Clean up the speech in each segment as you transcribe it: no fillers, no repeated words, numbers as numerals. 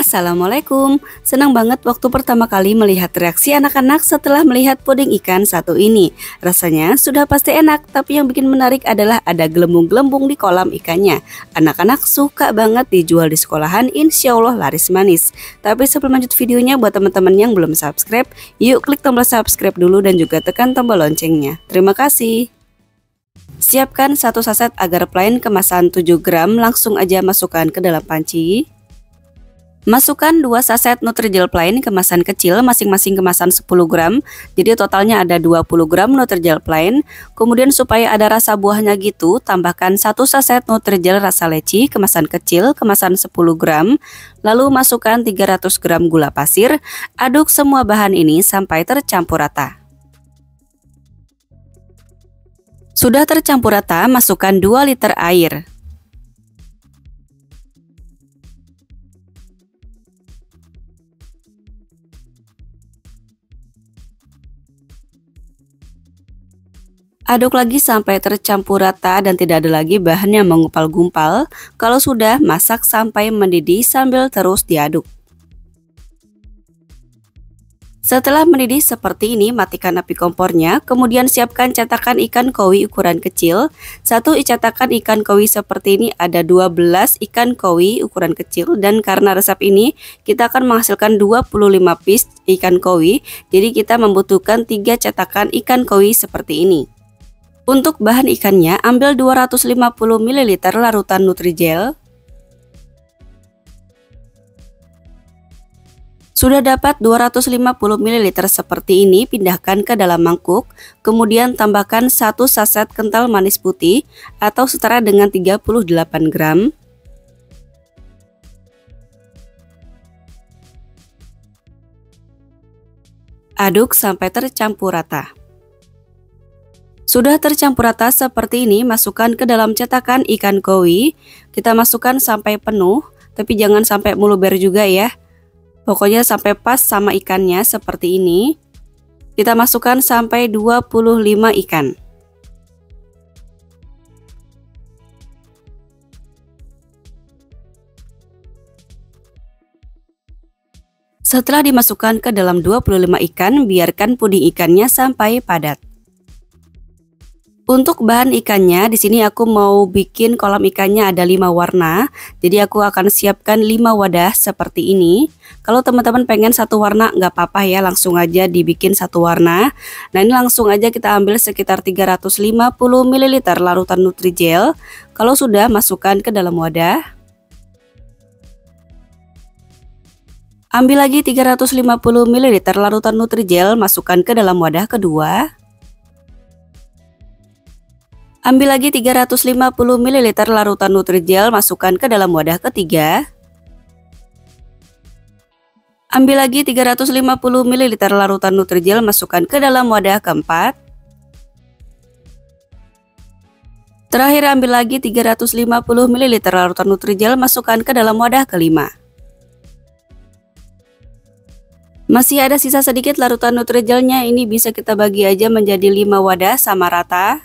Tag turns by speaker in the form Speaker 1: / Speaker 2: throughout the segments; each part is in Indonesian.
Speaker 1: Assalamualaikum. Senang banget waktu pertama kali melihat reaksi anak-anak setelah melihat puding ikan satu ini. Rasanya sudah pasti enak, tapi yang bikin menarik adalah ada gelembung-gelembung di kolam ikannya. Anak-anak suka banget dijual di sekolahan, insya Allah laris manis. Tapi sebelum lanjut videonya, buat teman-teman yang belum subscribe, yuk klik tombol subscribe dulu dan juga tekan tombol loncengnya. Terima kasih. Siapkan 1 saset agar plain kemasan 7 gram, langsung aja masukkan ke dalam panci. Masukkan 2 saset Nutrijel plain kemasan kecil, masing-masing kemasan 10 gram. Jadi totalnya ada 20 gram Nutrijel plain. Kemudian supaya ada rasa buahnya gitu, tambahkan 1 saset Nutrijel rasa leci kemasan kecil, kemasan 10 gram. Lalu masukkan 300 gram gula pasir. Aduk semua bahan ini sampai tercampur rata. Sudah tercampur rata, masukkan 2 liter air. Aduk lagi sampai tercampur rata dan tidak ada lagi bahan yang menggumpal-gumpal. Kalau sudah, masak sampai mendidih sambil terus diaduk. Setelah mendidih seperti ini, matikan api kompornya. Kemudian siapkan cetakan ikan koi ukuran kecil. Satu cetakan ikan koi seperti ini ada 12 ikan koi ukuran kecil. Dan karena resep ini kita akan menghasilkan 25 piece ikan koi. Jadi kita membutuhkan 3 cetakan ikan koi seperti ini. Untuk bahan ikannya, ambil 250 ml larutan Nutrijel. Sudah dapat 250 ml seperti ini, pindahkan ke dalam mangkuk. Kemudian tambahkan 1 saset kental manis putih atau setara dengan 38 gram. Aduk sampai tercampur rata. Sudah tercampur rata seperti ini, masukkan ke dalam cetakan ikan koi. Kita masukkan sampai penuh, tapi jangan sampai meluber juga ya. Pokoknya sampai pas sama ikannya seperti ini. Kita masukkan sampai 25 ikan. Setelah dimasukkan ke dalam 25 ikan, biarkan puding ikannya sampai padat. Untuk bahan ikannya, di sini aku mau bikin kolam ikannya ada 5 warna. Jadi aku akan siapkan 5 wadah seperti ini. Kalau teman-teman pengen satu warna nggak apa-apa ya, langsung aja dibikin satu warna. Nah ini langsung aja kita ambil sekitar 350 ml larutan Nutrijel. Kalau sudah, masukkan ke dalam wadah. Ambil lagi 350 ml larutan Nutrijel, masukkan ke dalam wadah kedua. Ambil lagi 350 ml larutan Nutrijel, masukkan ke dalam wadah ketiga. Ambil lagi 350 ml larutan Nutrijel, masukkan ke dalam wadah keempat. Terakhir ambil lagi 350 ml larutan Nutrijel, masukkan ke dalam wadah kelima. Masih ada sisa sedikit larutan Nutrijelnya, ini bisa kita bagi aja menjadi 5 wadah sama rata.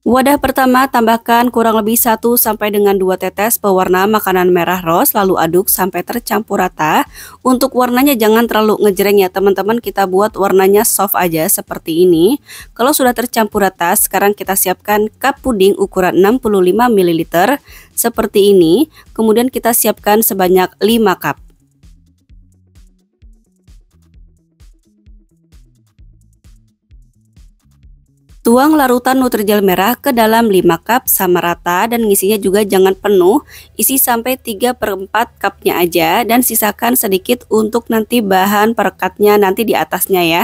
Speaker 1: Wadah pertama, tambahkan kurang lebih 1 sampai dengan 2 tetes pewarna makanan merah rose, lalu aduk sampai tercampur rata. Untuk warnanya jangan terlalu ngejreng ya teman-teman, kita buat warnanya soft aja seperti ini. Kalau sudah tercampur rata, sekarang kita siapkan cup puding ukuran 65 ml seperti ini. Kemudian kita siapkan sebanyak 5 cup. Tuang larutan Nutrijel merah ke dalam 5 cup sama rata dan ngisinya juga jangan penuh, isi sampai 3/4 cupnya aja dan sisakan sedikit untuk nanti bahan perekatnya nanti di atasnya ya.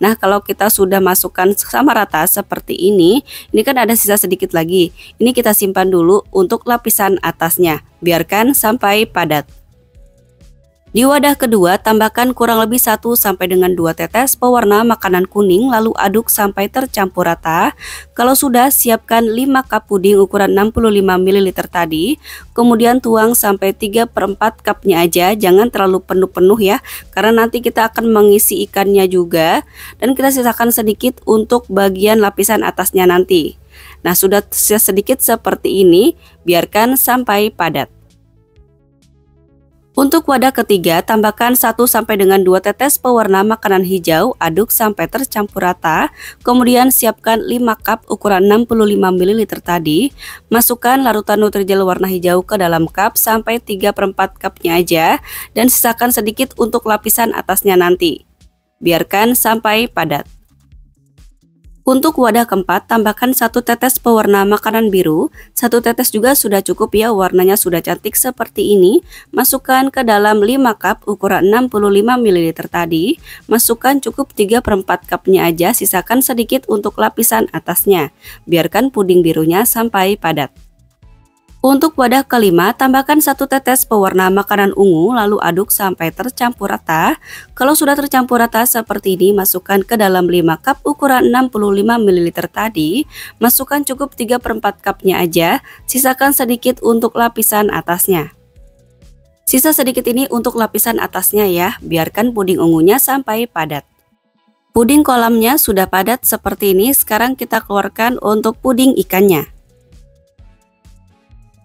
Speaker 1: Nah kalau kita sudah masukkan sama rata seperti ini kan ada sisa sedikit lagi, ini kita simpan dulu untuk lapisan atasnya, biarkan sampai padat. Di wadah kedua, tambahkan kurang lebih 1 dengan 2 tetes pewarna makanan kuning lalu aduk sampai tercampur rata. Kalau sudah, siapkan 5 cup puding ukuran 65 ml tadi. Kemudian tuang sampai 3/4 cupnya aja, jangan terlalu penuh-penuh ya, karena nanti kita akan mengisi ikannya juga. Dan kita sisakan sedikit untuk bagian lapisan atasnya nanti. Nah, sudah sedikit seperti ini, biarkan sampai padat. Untuk wadah ketiga, tambahkan 1 dengan 2 tetes pewarna makanan hijau, aduk sampai tercampur rata. Kemudian siapkan 5 cup ukuran 65 ml tadi. Masukkan larutan Nutrijel warna hijau ke dalam cup sampai 3/4 cupnya aja, dan sisakan sedikit untuk lapisan atasnya nanti. Biarkan sampai padat. Untuk wadah keempat, tambahkan 1 tetes pewarna makanan biru. 1 tetes juga sudah cukup ya, warnanya sudah cantik seperti ini. Masukkan ke dalam 5 cup ukuran 65 ml tadi. Masukkan cukup 3/4 cupnya aja, sisakan sedikit untuk lapisan atasnya. Biarkan puding birunya sampai padat. Untuk wadah kelima, tambahkan 1 tetes pewarna makanan ungu lalu aduk sampai tercampur rata. Kalau sudah tercampur rata seperti ini, masukkan ke dalam 5 cup ukuran 65 ml tadi. Masukkan cukup 3/4 cupnya aja, sisakan sedikit untuk lapisan atasnya. Sisa sedikit ini untuk lapisan atasnya ya, biarkan puding ungunya sampai padat. Puding kolamnya sudah padat seperti ini, sekarang kita keluarkan untuk puding ikannya.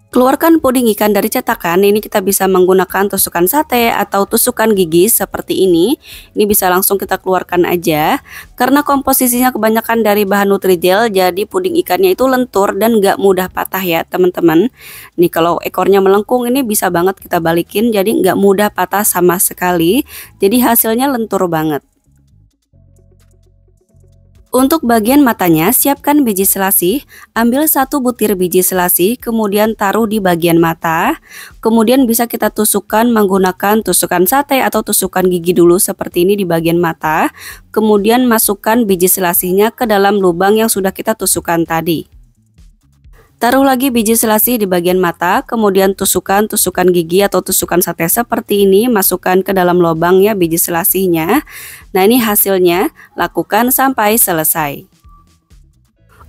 Speaker 1: Keluarkan puding ikan dari cetakan. Ini kita bisa menggunakan tusukan sate atau tusukan gigi seperti ini. Ini bisa langsung kita keluarkan aja. Karena komposisinya kebanyakan dari bahan Nutrijel, jadi puding ikannya itu lentur dan gak mudah patah ya teman-teman. Nih kalau ekornya melengkung ini bisa banget kita balikin, jadi gak mudah patah sama sekali. Jadi hasilnya lentur banget. Untuk bagian matanya, siapkan biji selasih, ambil 1 butir biji selasih, kemudian taruh di bagian mata. Kemudian bisa kita tusukkan menggunakan tusukan sate atau tusukan gigi dulu seperti ini di bagian mata. Kemudian masukkan biji selasihnya ke dalam lubang yang sudah kita tusukkan tadi. Taruh lagi biji selasih di bagian mata, kemudian tusukan gigi atau tusukan sate seperti ini, masukkan ke dalam lubang ya biji selasihnya. Nah ini hasilnya, lakukan sampai selesai.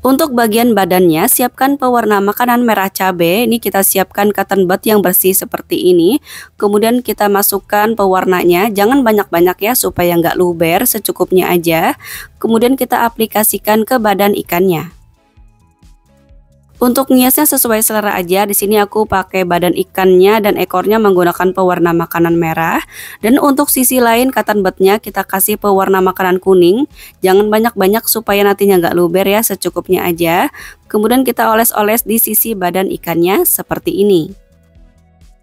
Speaker 1: Untuk bagian badannya, siapkan pewarna makanan merah cabai. Ini kita siapkan cotton bud yang bersih seperti ini. Kemudian kita masukkan pewarnanya, jangan banyak-banyak ya supaya nggak luber, secukupnya aja. Kemudian kita aplikasikan ke badan ikannya. Untuk ngiasnya sesuai selera aja. Di sini aku pakai badan ikannya dan ekornya menggunakan pewarna makanan merah. Dan untuk sisi lain cotton budnya kita kasih pewarna makanan kuning. Jangan banyak-banyak supaya nantinya nggak luber ya, secukupnya aja. Kemudian kita oles-oles di sisi badan ikannya seperti ini.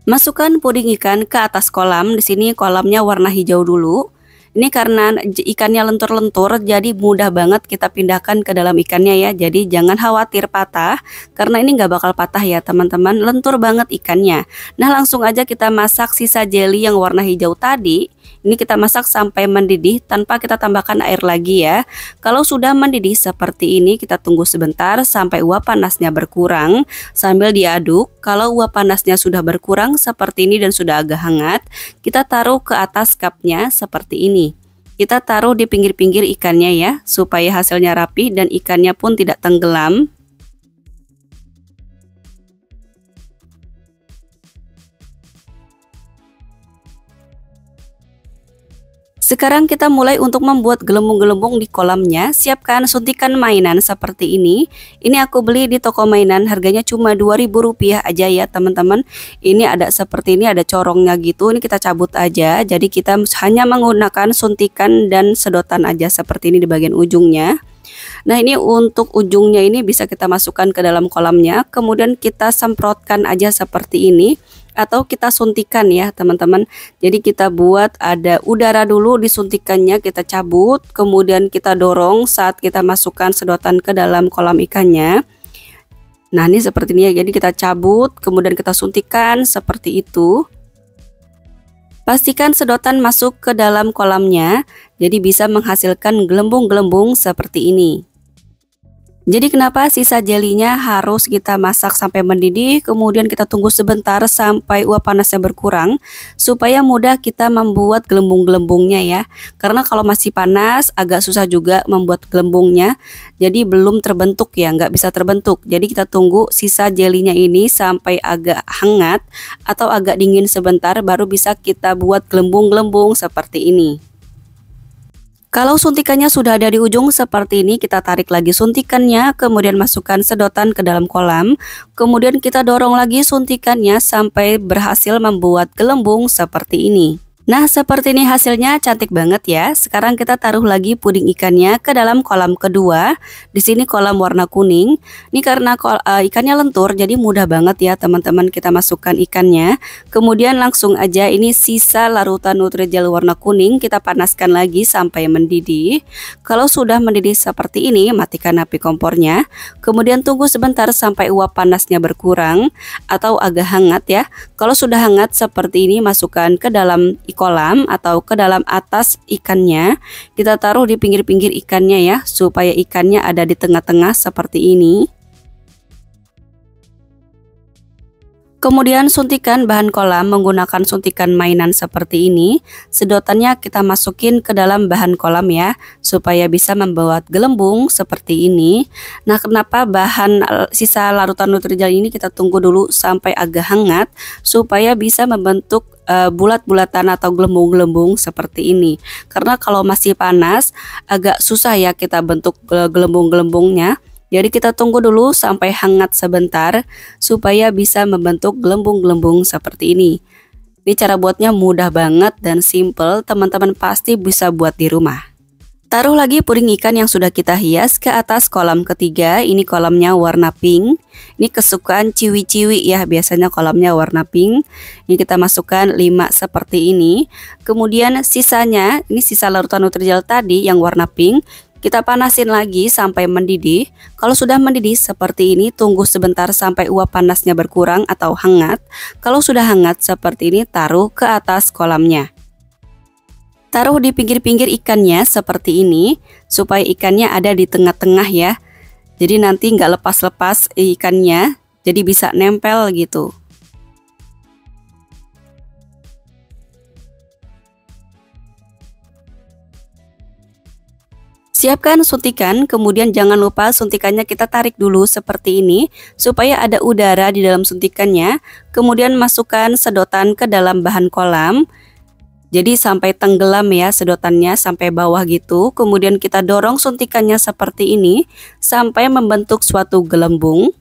Speaker 1: Masukkan puding ikan ke atas kolam. Di sini kolamnya warna hijau dulu. Ini karena ikannya lentur-lentur, jadi mudah banget kita pindahkan ke dalam ikannya ya. Jadi jangan khawatir patah, karena ini nggak bakal patah ya teman-teman, lentur banget ikannya. Nah langsung aja kita masak sisa jelly yang warna hijau tadi. Ini kita masak sampai mendidih tanpa kita tambahkan air lagi ya. Kalau sudah mendidih seperti ini, kita tunggu sebentar sampai uap panasnya berkurang sambil diaduk. Kalau uap panasnya sudah berkurang seperti ini dan sudah agak hangat, kita taruh ke atas cupnya seperti ini. Kita taruh di pinggir-pinggir ikannya ya, supaya hasilnya rapi dan ikannya pun tidak tenggelam. Sekarang kita mulai untuk membuat gelembung-gelembung di kolamnya. Siapkan suntikan mainan seperti ini. Ini aku beli di toko mainan, harganya cuma Rp2.000 aja ya teman-teman. Ini ada seperti ini, ada corongnya gitu. Ini kita cabut aja. Jadi kita hanya menggunakan suntikan dan sedotan aja seperti ini di bagian ujungnya. Nah ini untuk ujungnya ini bisa kita masukkan ke dalam kolamnya. Kemudian kita semprotkan aja seperti ini. Atau kita suntikan ya teman-teman. Jadi kita buat ada udara dulu disuntikannya, kita cabut, kemudian kita dorong saat kita masukkan sedotan ke dalam kolam ikannya. Nah ini seperti ini ya, jadi kita cabut kemudian kita suntikan seperti itu. Pastikan sedotan masuk ke dalam kolamnya, jadi bisa menghasilkan gelembung-gelembung seperti ini. Jadi kenapa sisa jelinya harus kita masak sampai mendidih, kemudian kita tunggu sebentar sampai uap panasnya berkurang, supaya mudah kita membuat gelembung-gelembungnya ya. Karena kalau masih panas agak susah juga membuat gelembungnya, jadi belum terbentuk ya, nggak bisa terbentuk. Jadi kita tunggu sisa jelinya ini sampai agak hangat atau agak dingin sebentar, baru bisa kita buat gelembung-gelembung seperti ini. Kalau suntikannya sudah ada di ujung seperti ini, kita tarik lagi suntikannya, kemudian masukkan sedotan ke dalam kolam, kemudian kita dorong lagi suntikannya sampai berhasil membuat gelembung seperti ini. Nah, seperti ini hasilnya, cantik banget ya. Sekarang kita taruh lagi puding ikannya ke dalam kolam kedua. Di sini kolam warna kuning. Ini karena ikannya lentur, jadi mudah banget ya teman-teman kita masukkan ikannya. Kemudian langsung aja ini sisa larutan Nutrijel warna kuning kita panaskan lagi sampai mendidih. Kalau sudah mendidih seperti ini, matikan api kompornya. Kemudian tunggu sebentar sampai uap panasnya berkurang atau agak hangat ya. Kalau sudah hangat seperti ini, masukkan ke dalam kolam atau ke dalam atas ikannya. Kita taruh di pinggir-pinggir ikannya ya, supaya ikannya ada di tengah-tengah seperti ini. Kemudian suntikan bahan kolam menggunakan suntikan mainan seperti ini. Sedotannya kita masukin ke dalam bahan kolam ya, supaya bisa membuat gelembung seperti ini. Nah, kenapa bahan sisa larutan Nutrijel ini kita tunggu dulu sampai agak hangat, supaya bisa membentuk bulat-bulatan atau gelembung-gelembung seperti ini. Karena kalau masih panas agak susah ya kita bentuk gelembung-gelembungnya. Jadi kita tunggu dulu sampai hangat sebentar supaya bisa membentuk gelembung-gelembung seperti ini. Ini cara buatnya mudah banget dan simple, teman-teman pasti bisa buat di rumah. Taruh lagi puding ikan yang sudah kita hias ke atas kolam ketiga. Ini kolamnya warna pink. Ini kesukaan ciwi-ciwi ya, biasanya kolamnya warna pink. Ini kita masukkan 5 seperti ini. Kemudian sisanya, ini sisa larutan Nutrijel tadi yang warna pink, kita panasin lagi sampai mendidih. Kalau sudah mendidih seperti ini, tunggu sebentar sampai uap panasnya berkurang atau hangat. Kalau sudah hangat seperti ini, taruh ke atas kolamnya. Taruh di pinggir-pinggir ikannya seperti ini, supaya ikannya ada di tengah-tengah ya. Jadi nanti nggak lepas-lepas ikannya, jadi bisa nempel gitu. Siapkan suntikan, kemudian jangan lupa suntikannya kita tarik dulu seperti ini supaya ada udara di dalam suntikannya. Kemudian masukkan sedotan ke dalam bahan kolam. Jadi sampai tenggelam ya sedotannya sampai bawah gitu. Kemudian kita dorong suntikannya seperti ini sampai membentuk suatu gelembung.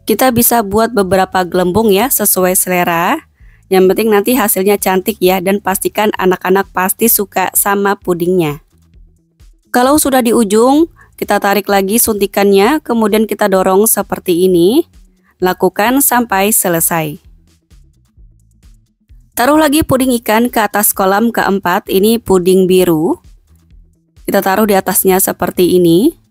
Speaker 1: Kita bisa buat beberapa gelembung ya sesuai selera. Yang penting nanti hasilnya cantik ya, dan pastikan anak-anak pasti suka sama pudingnya. Kalau sudah di ujung, kita tarik lagi suntikannya, kemudian kita dorong seperti ini. Lakukan sampai selesai. Taruh lagi puding ikan ke atas kolam keempat, ini puding biru. Kita taruh di atasnya seperti ini.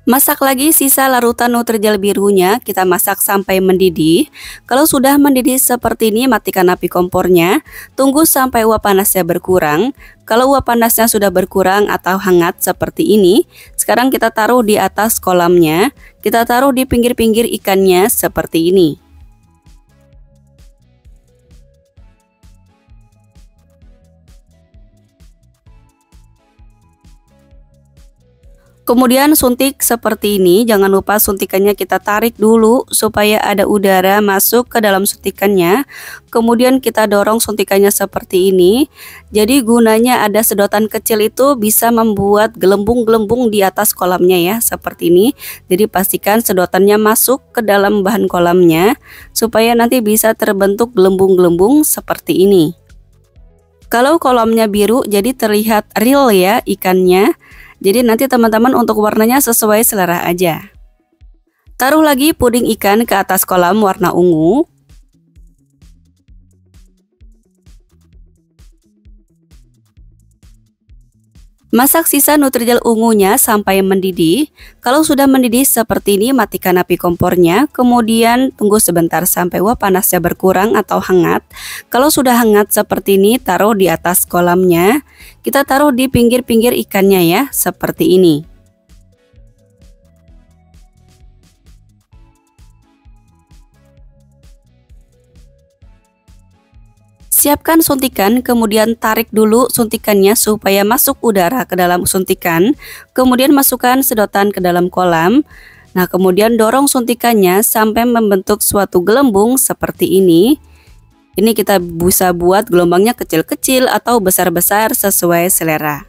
Speaker 1: Masak lagi sisa larutan Nutrijel birunya, kita masak sampai mendidih. Kalau sudah mendidih seperti ini, matikan api kompornya. Tunggu sampai uap panasnya berkurang. Kalau uap panasnya sudah berkurang atau hangat seperti ini, sekarang kita taruh di atas kolamnya. Kita taruh di pinggir-pinggir ikannya seperti ini. Kemudian suntik seperti ini, jangan lupa suntikannya kita tarik dulu supaya ada udara masuk ke dalam suntikannya. Kemudian kita dorong suntikannya seperti ini. Jadi gunanya ada sedotan kecil itu bisa membuat gelembung-gelembung di atas kolamnya ya, seperti ini. Jadi pastikan sedotannya masuk ke dalam bahan kolamnya supaya nanti bisa terbentuk gelembung-gelembung seperti ini. Kalau kolamnya biru jadi terlihat real ya ikannya. Jadi nanti teman-teman untuk warnanya sesuai selera aja. Taruh lagi puding ikan ke atas kolam warna ungu. Masak sisa Nutrijel ungunya sampai mendidih. Kalau sudah mendidih seperti ini, matikan api kompornya. Kemudian tunggu sebentar sampai uap panasnya berkurang atau hangat. Kalau sudah hangat seperti ini, taruh di atas kolamnya. Kita taruh di pinggir-pinggir ikannya ya, seperti ini. Siapkan suntikan, kemudian tarik dulu suntikannya supaya masuk udara ke dalam suntikan. Kemudian masukkan sedotan ke dalam kolam. Nah, kemudian dorong suntikannya sampai membentuk suatu gelembung seperti ini. Ini kita bisa buat gelombangnya kecil-kecil atau besar-besar sesuai selera.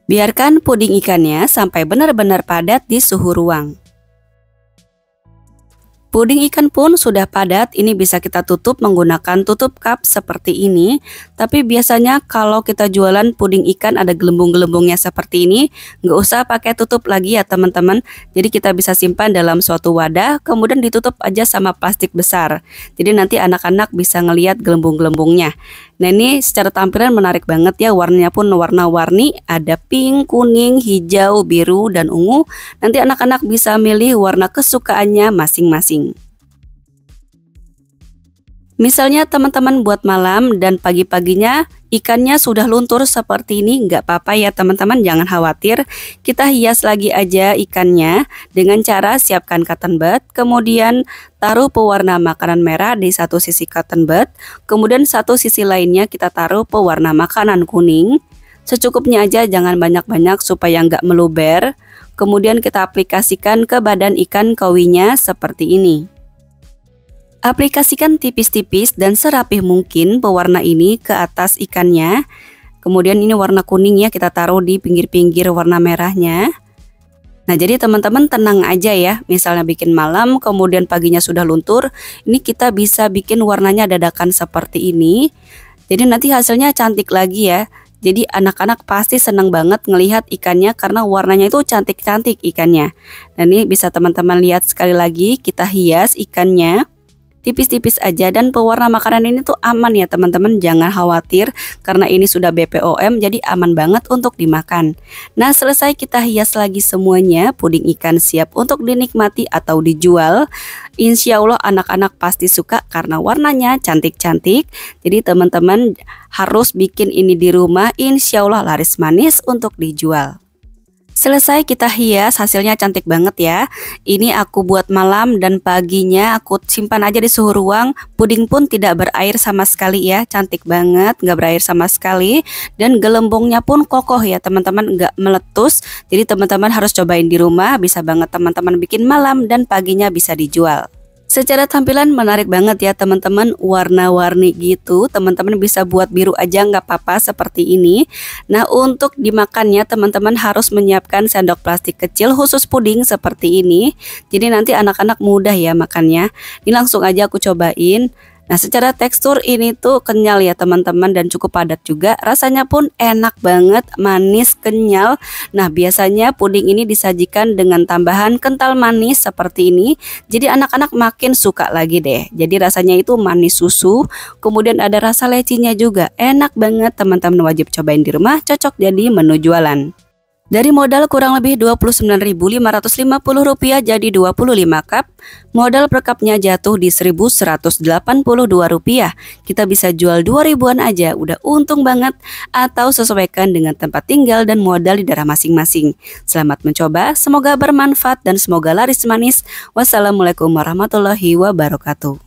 Speaker 1: Biarkan puding ikannya sampai benar-benar padat di suhu ruang. Puding ikan pun sudah padat, ini bisa kita tutup menggunakan tutup cup seperti ini. Tapi biasanya kalau kita jualan puding ikan ada gelembung-gelembungnya seperti ini, nggak usah pakai tutup lagi ya teman-teman. Jadi kita bisa simpan dalam suatu wadah, kemudian ditutup aja sama plastik besar. Jadi nanti anak-anak bisa ngelihat gelembung-gelembungnya. Nah, ini secara tampilan menarik banget ya, warnanya pun warna-warni, ada pink, kuning, hijau, biru, dan ungu. Nanti anak-anak bisa milih warna kesukaannya masing-masing. Misalnya teman-teman buat malam dan pagi-paginya ikannya sudah luntur seperti ini, nggak apa-apa ya teman-teman, jangan khawatir. Kita hias lagi aja ikannya dengan cara siapkan cotton bud, kemudian taruh pewarna makanan merah di satu sisi cotton bud, kemudian satu sisi lainnya kita taruh pewarna makanan kuning. Secukupnya aja, jangan banyak-banyak supaya nggak meluber. Kemudian kita aplikasikan ke badan ikan kawinya seperti ini. Aplikasikan tipis-tipis dan serapih mungkin pewarna ini ke atas ikannya. Kemudian ini warna kuning ya, kita taruh di pinggir-pinggir warna merahnya. Nah, jadi teman-teman tenang aja ya. Misalnya bikin malam, kemudian paginya sudah luntur, ini kita bisa bikin warnanya dadakan seperti ini. Jadi nanti hasilnya cantik lagi ya. Jadi anak-anak pasti senang banget ngelihat ikannya karena warnanya itu cantik-cantik ikannya. Dan ini bisa teman-teman lihat sekali lagi, kita hias ikannya tipis-tipis aja, dan pewarna makanan ini tuh aman ya teman-teman, jangan khawatir karena ini sudah BPOM, jadi aman banget untuk dimakan. Nah, selesai kita hias lagi semuanya, puding ikan siap untuk dinikmati atau dijual. Insya Allah anak-anak pasti suka karena warnanya cantik-cantik. Jadi teman-teman harus bikin ini di rumah, insya Allah laris manis untuk dijual. Selesai kita hias, hasilnya cantik banget ya. Ini aku buat malam dan paginya aku simpan aja di suhu ruang. Puding pun tidak berair sama sekali ya, cantik banget, nggak berair sama sekali. Dan gelembungnya pun kokoh ya teman-teman, nggak meletus. Jadi teman-teman harus cobain di rumah, bisa banget teman-teman bikin malam dan paginya bisa dijual. Secara tampilan menarik banget ya teman-teman, warna-warni gitu. Teman-teman bisa buat biru aja nggak apa-apa seperti ini. Nah, untuk dimakannya teman-teman harus menyiapkan sendok plastik kecil khusus puding seperti ini. Jadi nanti anak-anak mudah ya makannya. Ini langsung aja aku cobain. Nah, secara tekstur ini tuh kenyal ya teman-teman dan cukup padat juga. Rasanya pun enak banget, manis, kenyal. Nah, biasanya puding ini disajikan dengan tambahan kental manis seperti ini. Jadi anak-anak makin suka lagi deh. Jadi rasanya itu manis susu, kemudian ada rasa lecinya juga. Enak banget, teman-teman wajib cobain di rumah, cocok jadi menu jualan. Dari modal kurang lebih Rp29.550 jadi 25 cup, modal per cupnya jatuh di Rp1.182. Kita bisa jual 2 ribuan aja, udah untung banget, atau sesuaikan dengan tempat tinggal dan modal di daerah masing-masing. Selamat mencoba, semoga bermanfaat dan semoga laris manis. Wassalamualaikum warahmatullahi wabarakatuh.